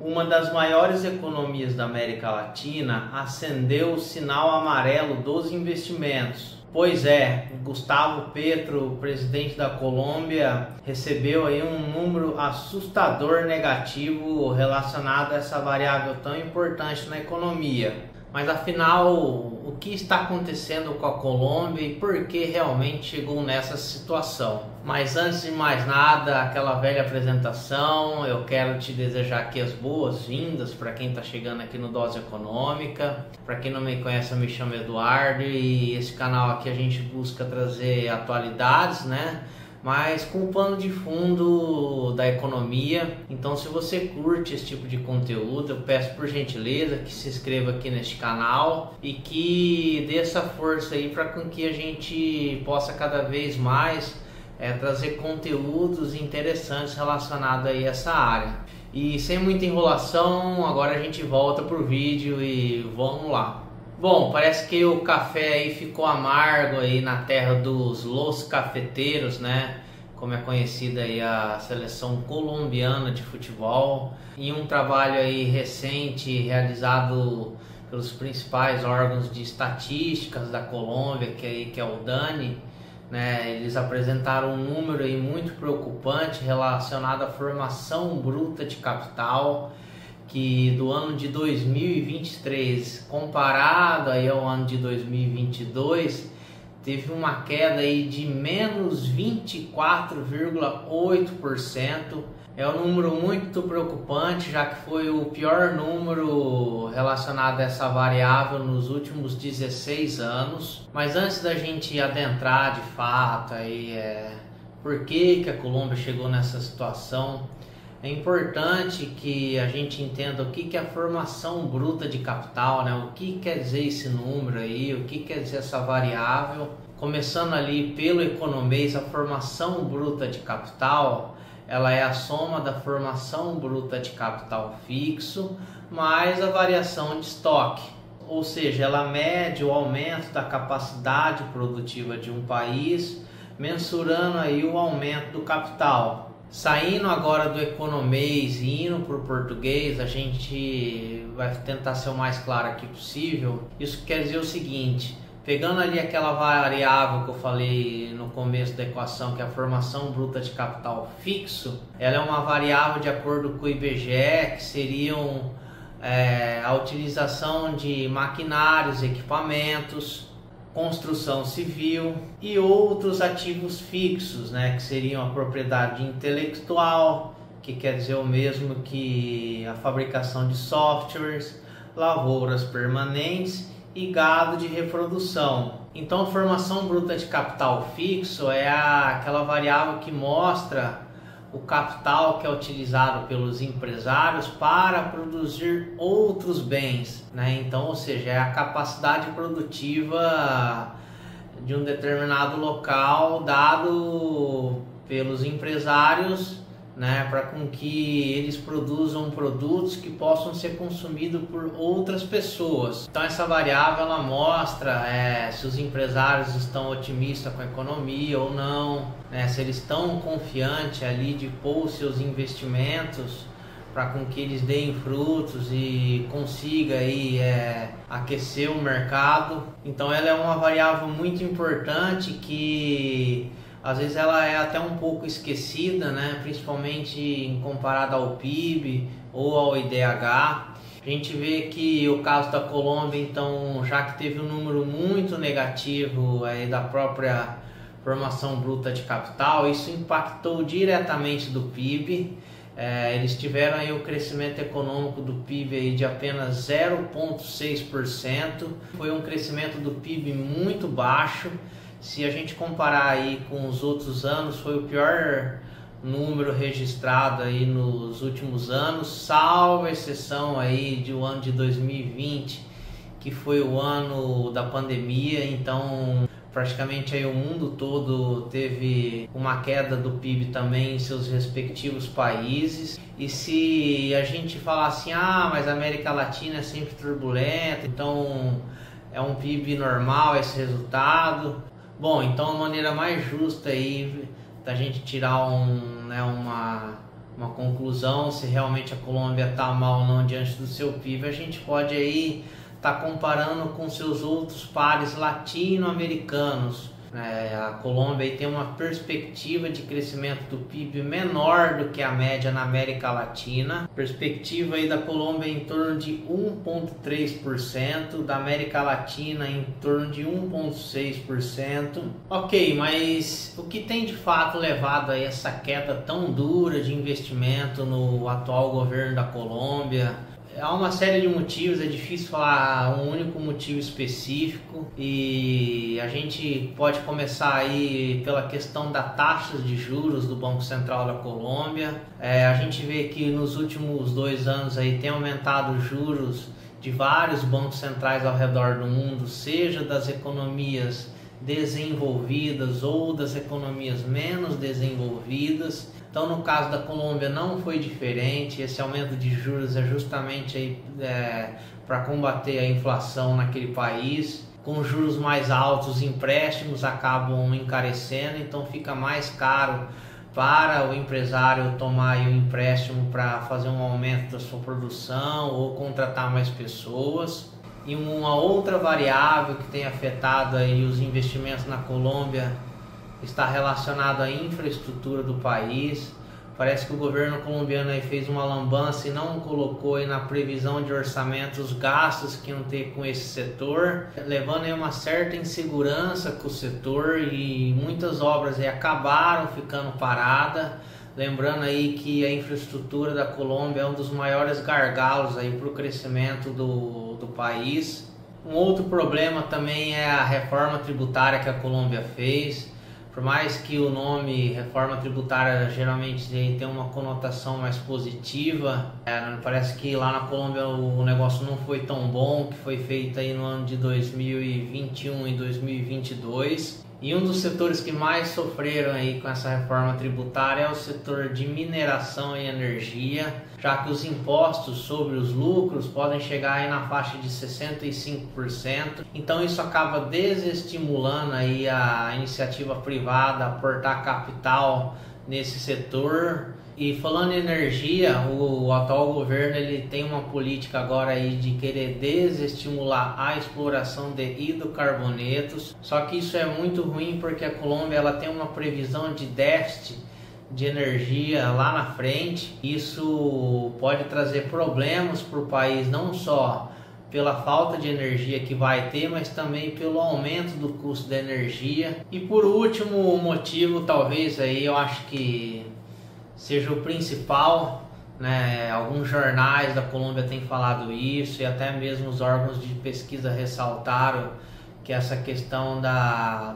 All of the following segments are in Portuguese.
uma das maiores economias da América Latina, acendeu o sinal amarelo dos investimentos. Pois é, Gustavo Petro, presidente da Colômbia, recebeu aí um número assustador negativo relacionado a essa variável tão importante na economia. Mas afinal, o que está acontecendo com a Colômbia e por que realmente chegou nessa situação? Mas antes de mais nada, aquela velha apresentação, eu quero te desejar aqui as boas-vindas para quem está chegando aqui no Dose Econômica. Para quem não me conhece, eu me chamo Eduardo e esse canal aqui a gente busca trazer atualidades, né? Mas com o pano de fundo da economia. Então, se você curte esse tipo de conteúdo, eu peço por gentileza que se inscreva aqui neste canal e que dê essa força aí para que a gente possa cada vez mais trazer conteúdos interessantes relacionados aí a essa área. E sem muita enrolação, agora a gente volta pro vídeo e vamos lá. Bom, parece que o café aí ficou amargo aí na terra dos Los Cafeteiros, né? Como é conhecida aí a seleção colombiana de futebol. Em um trabalho aí recente realizado pelos principais órgãos de estatísticas da Colômbia, que é o DANI, né? Eles apresentaram um número aí muito preocupante relacionado à formação bruta de capital, que do ano de 2023 comparado aí ao ano de 2022 teve uma queda aí de menos 24,8%. É um número muito preocupante, já que foi o pior número relacionado a essa variável nos últimos 16 anos. Mas antes da gente adentrar de fato aí por que a Colômbia chegou nessa situação, é importante que a gente entenda o que é a formação bruta de capital, né? O que quer dizer esse número aí, o que quer dizer essa variável. Começando ali pelo economês, a formação bruta de capital, ela é a soma da formação bruta de capital fixo mais a variação de estoque. Ou seja, ela mede o aumento da capacidade produtiva de um país, mensurando aí o aumento do capital. Saindo agora do economês e indo para o português, a gente vai tentar ser o mais claro aqui possível. Isso quer dizer o seguinte: pegando ali aquela variável que eu falei no começo da equação, que é a formação bruta de capital fixo, ela é uma variável de acordo com o IBGE, que seriam a utilização de maquinários, equipamentos, construção civil e outros ativos fixos, né, que seriam a propriedade intelectual, que quer dizer o mesmo que a fabricação de softwares, lavouras permanentes e gado de reprodução. Então a formação bruta de capital fixo é aquela variável que mostra o capital que é utilizado pelos empresários para produzir outros bens, né? Então, ou seja, é a capacidade produtiva de um determinado local dado pelos empresários, né, para com que eles produzam produtos que possam ser consumidos por outras pessoas. Então essa variável ela mostra se os empresários estão otimistas com a economia ou não, né, se eles estão confiantes ali de pôr seus investimentos para com que eles deem frutos e consiga aí aquecer o mercado. Então ela é uma variável muito importante que às vezes ela é até um pouco esquecida, né? Principalmente em comparado ao PIB ou ao IDH. A gente vê que o caso da Colômbia, então, já que teve um número muito negativo aí da própria formação bruta de capital, isso impactou diretamente do PIB. Eles tiveram aí o crescimento econômico do PIB aí de apenas 0,6%. Foi um crescimento do PIB muito baixo. Se a gente comparar aí com os outros anos, foi o pior número registrado aí nos últimos anos, salvo a exceção aí do ano de 2020, que foi o ano da pandemia. Então praticamente aí o mundo todo teve uma queda do PIB também em seus respectivos países. E se a gente falar assim, mas a América Latina é sempre turbulenta, então é um PIB normal esse resultado. Bom, então a maneira mais justa aí da gente tirar uma uma conclusão se realmente a Colômbia está mal ou não diante do seu PIB, a gente pode aí estar comparando com seus outros pares latino-americanos. A Colômbia aí tem uma perspectiva de crescimento do PIB menor do que a média na América Latina. Perspectiva aí da Colômbia em torno de 1,3%, da América Latina em torno de 1,6%. Ok, mas o que tem de fato levado a essa queda tão dura de investimento no atual governo da Colômbia? Há uma série de motivos, é difícil falar um único motivo específico, e a gente pode começar aí pela questão da taxa de juros do Banco Central da Colômbia. A gente vê que nos últimos 2 anos aí tem aumentado os juros de vários bancos centrais ao redor do mundo, seja das economias desenvolvidas ou das economias menos desenvolvidas. Então, no caso da Colômbia não foi diferente. Esse aumento de juros é justamente para combater a inflação naquele país. Com juros mais altos, os empréstimos acabam encarecendo, então fica mais caro para o empresário tomar um empréstimo para fazer um aumento da sua produção ou contratar mais pessoas. E uma outra variável que tem afetado aí os investimentos na Colômbia está relacionado à infraestrutura do país. Parece que o governo colombiano aí fez uma lambança e não colocou aí na previsão de orçamento os gastos que iam ter com esse setor, levando aí uma certa insegurança com o setor, e muitas obras aí acabaram ficando paradas. Lembrando aí que a infraestrutura da Colômbia é um dos maiores gargalos aí para o crescimento do país. Um outro problema também é a reforma tributária que a Colômbia fez. Por mais que o nome reforma tributária geralmente tem uma conotação mais positiva, parece que lá na Colômbia o negócio não foi tão bom, que foi feito aí no ano de 2021 e 2022. E um dos setores que mais sofreram aí com essa reforma tributária é o setor de mineração e energia, já que os impostos sobre os lucros podem chegar aí na faixa de 65%. Então isso acaba desestimulando aí a iniciativa privada a aportar capital nesse setor. E falando em energia, o atual governo ele tem uma política agora aí de querer desestimular a exploração de hidrocarbonetos. Só que isso é muito ruim porque a Colômbia ela tem uma previsão de déficit de energia lá na frente. Isso pode trazer problemas para o país, não só pela falta de energia que vai ter, mas também pelo aumento do custo da energia. E por último, o motivo talvez aí eu acho que seja o principal, né? Alguns jornais da Colômbia têm falado isso, e até mesmo os órgãos de pesquisa ressaltaram que essa questão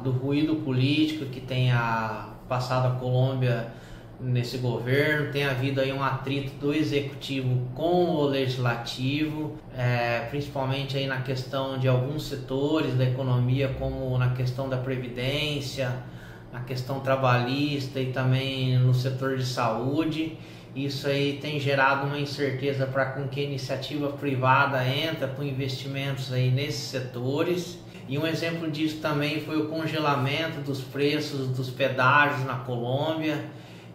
do ruído político que tem passado a Colômbia nesse governo. Tem havido aí um atrito do executivo com o legislativo, principalmente aí na questão de alguns setores da economia, como na questão da previdência, na questão trabalhista e também no setor de saúde. Isso aí tem gerado uma incerteza para com que a iniciativa privada entra com investimentos aí nesses setores. E um exemplo disso também foi o congelamento dos preços dos pedágios na Colômbia.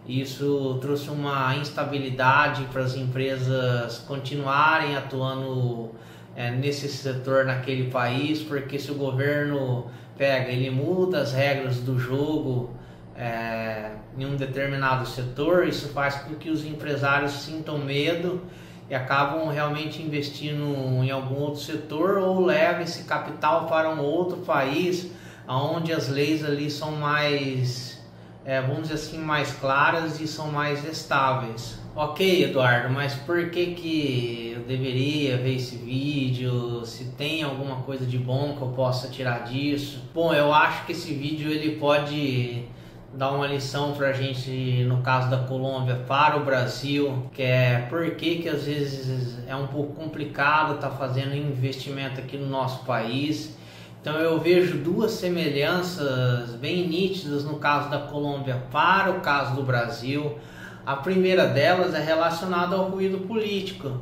Isso trouxe uma instabilidade para as empresas continuarem atuando nesse setor naquele país, porque se o governo ele muda as regras do jogo em um determinado setor, isso faz com que os empresários sintam medo e acabam realmente investindo em algum outro setor, ou levam esse capital para um outro país onde as leis ali são mais, vamos dizer assim, mais claras e são mais estáveis. Ok, Eduardo, mas por que eu deveria ver esse vídeo? Se tem alguma coisa de bom que eu possa tirar disso? Bom, eu acho que esse vídeo ele pode dar uma lição para a gente, no caso da Colômbia, para o Brasil, que é por que às vezes é um pouco complicado estar fazendo investimento aqui no nosso país. Então eu vejo duas semelhanças bem nítidas no caso da Colômbia para o caso do Brasil. A primeira delas é relacionada ao ruído político.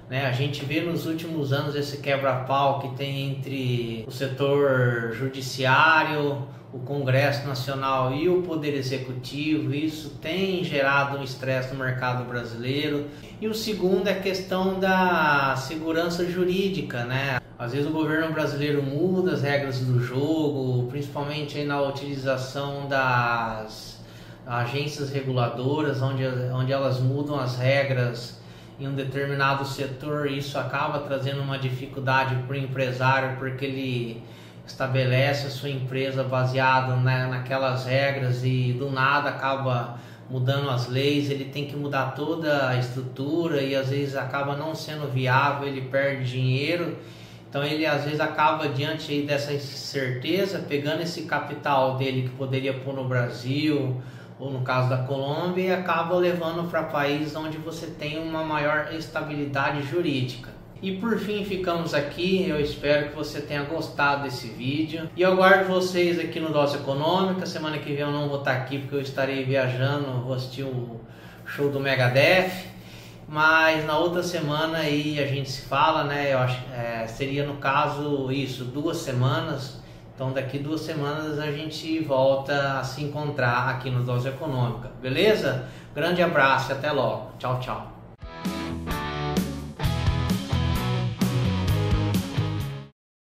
né? A gente vê nos últimos anos esse quebra-pau que tem entre o setor judiciário, o Congresso Nacional e o Poder Executivo. Isso tem gerado um estresse no mercado brasileiro. E o segundo é a questão da segurança jurídica, né? Às vezes o governo brasileiro muda as regras do jogo, principalmente aí na utilização das agências reguladoras, onde elas mudam as regras em um determinado setor. Isso acaba trazendo uma dificuldade para o empresário, porque ele estabelece a sua empresa baseado naquelas regras e do nada acaba mudando as leis. Ele tem que mudar toda a estrutura e às vezes acaba não sendo viável, ele perde dinheiro. Então ele às vezes acaba, diante aí dessa incerteza, pegando esse capital dele que poderia pôr no Brasil ou no caso da Colômbia, e acaba levando para países onde você tem uma maior estabilidade jurídica. E por fim ficamos aqui. Eu espero que você tenha gostado desse vídeo e eu aguardo vocês aqui no Dose Econômica. Semana que vem eu não vou estar aqui porque eu estarei viajando, vou assistir o show do Megadeth, mas na outra semana aí a gente se fala, né? Eu acho seria no caso isso, 2 semanas. Então daqui 2 semanas a gente volta a se encontrar aqui no Dose Econômica, beleza? Grande abraço e até logo. Tchau, tchau.